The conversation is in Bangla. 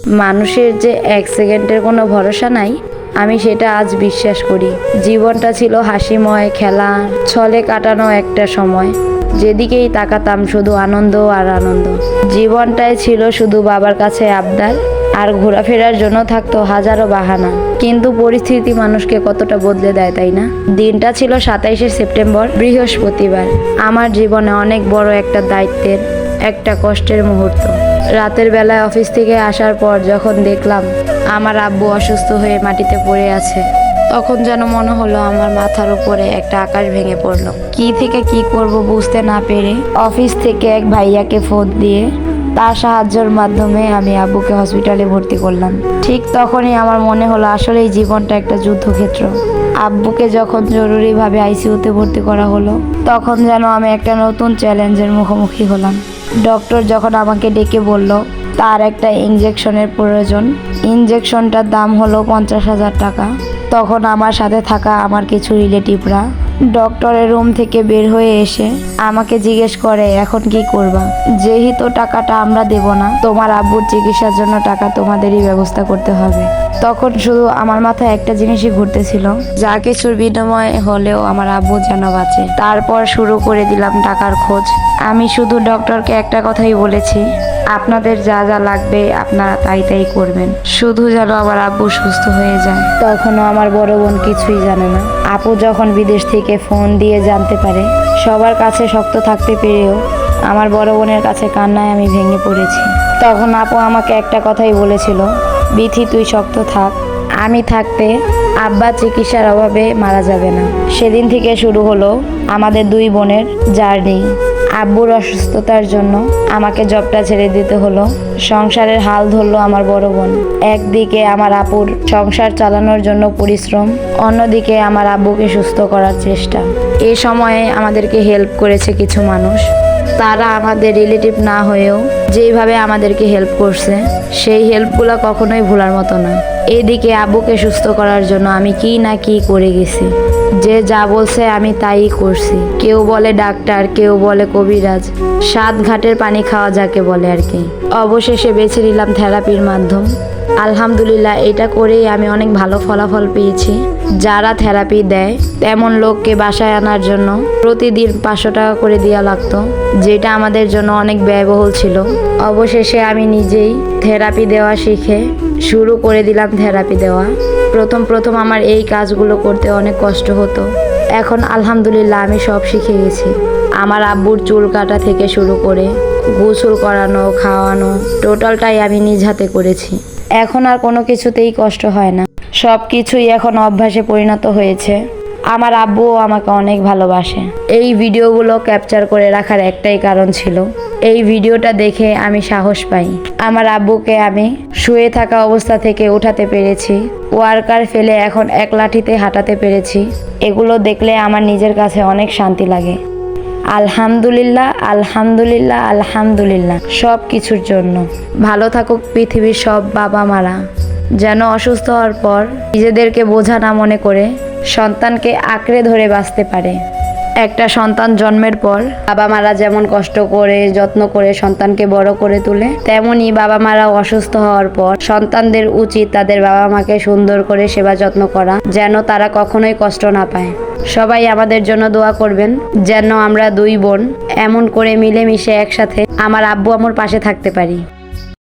মানুষের যে এক সেকেন্ডের কোনো ভরসা নাই, আমি সেটা আজ বিশ্বাস করি। জীবনটা ছিল হাসিময়, খেলা ছলে কাটানো একটা সময়। যেদিকেই তাকাতাম শুধু আনন্দ আর আনন্দ। জীবনটাই ছিল শুধু বাবার কাছে আবদার, আর ঘোরাফেরার জন্য থাকতো হাজারো বাহানা। কিন্তু পরিস্থিতি মানুষকে কতটা বদলে দেয়, তাই না? দিনটা ছিল 27শে সেপ্টেম্বর, বৃহস্পতিবার। আমার জীবনে অনেক বড় একটা দায়িত্বের, একটা কষ্টের মুহূর্ত। রাতের বেলায় অফিস থেকে আসার পর যখন দেখলাম আমার আব্বু অসুস্থ হয়ে মাটিতে পড়ে আছে, তখন যেন মনে হলো আমার মাথার উপরে একটা আকাশ ভেঙে পড়লো। কি থেকে কি করব বুঝতে না পেরে অফিস থেকে এক ভাইয়াকে ফোন দিয়ে তার সাহায্যের মাধ্যমে আমি আব্বুকে হসপিটালে ভর্তি করলাম। ঠিক তখনই আমার মনে হলো আসলে এই জীবনটা একটা যুদ্ধক্ষেত্র। আব্বুকে যখন জরুরিভাবে আইসিইউতে ভর্তি করা হলো, তখন যেন আমি একটা নতুন চ্যালেঞ্জের মুখোমুখি হলাম। ডক্টর যখন আমাকে ডেকে বলল তার একটা ইঞ্জেকশনের প্রয়োজন, ইঞ্জেকশনটার দাম হলো 50,000 টাকা, তখন আমার সাথে থাকা আমার কিছু রিলেটিভরা ডক্টরের রুম থেকে বের হয়ে এসে আমাকে জিজ্ঞেস করে, এখন কি করবা? যেহেতু টাকাটা আমরা দেব না, তোমার আব্বুর চিকিৎসার জন্য টাকা তোমাদেরই ব্যবস্থা করতে হবে। তখন শুধু আমার মাথায় একটা জিনিসই ঘুরতেছিল, যা কিছুর বিনিময়ে হলেও আমার আব্বু যেন বাঁচে। তারপর শুরু করে দিলাম টাকার খোঁজ। আমি শুধু ডক্টরকে একটা কথাই বলেছি, আপনাদের যা যা লাগবে আপনারা তাই তাই করবেন, শুধু যেন আমার আব্বু সুস্থ হয়ে যায়। তখনও আমার বড় বোন কিছুই জানে না। আপু যখন বিদেশ থেকে ফোন দিয়ে জানতে পারে, সবার কাছে শক্ত থাকতে পেরেও আমার বড় বোনের কাছে কান্নায় আমি ভেঙে পড়েছি। তখন আপু আমাকে একটা কথাই বলেছিল, বিথি তুই শক্ত থাক, আমি থাকতে আব্বা চিকিৎসার অভাবে মারা যাবে না। সেদিন থেকে শুরু হলো আমাদের দুই বোনের জার্নি। আব্বুর অসুস্থতার জন্য আমাকে জবটা ছেড়ে দিতে হলো। সংসারের হাল ধরলো আমার বড় বোন। একদিকে আমার আপুর সংসার চালানোর জন্য পরিশ্রম, অন্যদিকে আমার আব্বুকে সুস্থ করার চেষ্টা। এ সময়ে আমাদেরকে হেল্প করেছে কিছু মানুষ। তারা আমাদের রিলেটিভ না হয়েও যেইভাবে আমাদেরকে হেল্প করছে, সেই হেল্পগুলো কখনোই ভোলার মতো না। এদিকে আব্বুকে সুস্থ করার জন্য আমি কি না কি করে গেছি। যে যা বলছে আমি তাই করছি। কেউ বলে ডাক্তার, কেউ বলে কবিরাজ, 7 ঘাটের পানি খাওয়া যাকে বলে আর কি। অবশেষে বেছে নিলাম থেরাপির মাধ্যম। আলহামদুলিল্লাহ, এটা করেই আমি অনেক ভালো ফলাফল পেয়েছি। যারা থেরাপি দেয় তেমন লোককে বাসায় আনার জন্য প্রতিদিন 500 টাকা করে দেওয়া লাগতো, যেটা আমাদের জন্য অনেক ব্যয়বহুল ছিল। অবশেষে আমি নিজেই থেরাপি দেওয়া শিখে শুরু করে দিলাম থেরাপি দেওয়া। প্রথম আমার এই কাজগুলো করতে অনেক কষ্ট হতো। এখন আলহামদুলিল্লাহ আমি সব শিখে গেছি। আমার আব্বুর চুল কাটা থেকে শুরু করে গোসল করানো, খাওয়ানো, টোটালটাই আমি নিজ হাতে করেছি। এখন আর কোনো কিছুতেই কষ্ট হয় না। সব কিছুই এখন অভ্যাসে পরিণত হয়েছে। আমার আব্বুও আমাকে অনেক ভালোবাসে। এই ভিডিওগুলো ক্যাপচার করে রাখার একটাই কারণ ছিল, এই ভিডিওটা দেখে আমি সাহস পাই। আমার আব্বুকে আমি শুয়ে থাকা অবস্থা থেকে উঠাতে পেরেছি, ওয়ার্কার ফেলে এখন এক লাঠিতে হাঁটাতে পেরেছি। এগুলো দেখলে আমার নিজের কাছে অনেক শান্তি লাগে। আলহামদুলিল্লাহ, আলহামদুলিল্লাহ, আলহামদুলিল্লাহ সব কিছুর জন্য। ভালো থাকুক পৃথিবীর সব বাবা মারা, যেন অসুস্থ হওয়ার পর নিজেদেরকে বোঝা না মনে করে সন্তানকে আঁকড়ে ধরে বাঁচতে পারে। একটা সন্তান জন্মের পর বাবা মারা যেমন কষ্ট করে যত্ন করে সন্তানকে বড় করে তোলে, তেমনি বাবা মারাও অসুস্থ হওয়ার পর সন্তানদের উচিত তাদের বাবা মাকে সুন্দর করে সেবা যত্ন করা, যেন তারা কখনোই কষ্ট না পায়। সবাই আমাদের জন্য দোয়া করবেন, যেন আমরা দুই বোন এমন করে মিলেমিশে একসাথে আমার আব্বু আম্মুর পাশে থাকতে পারি।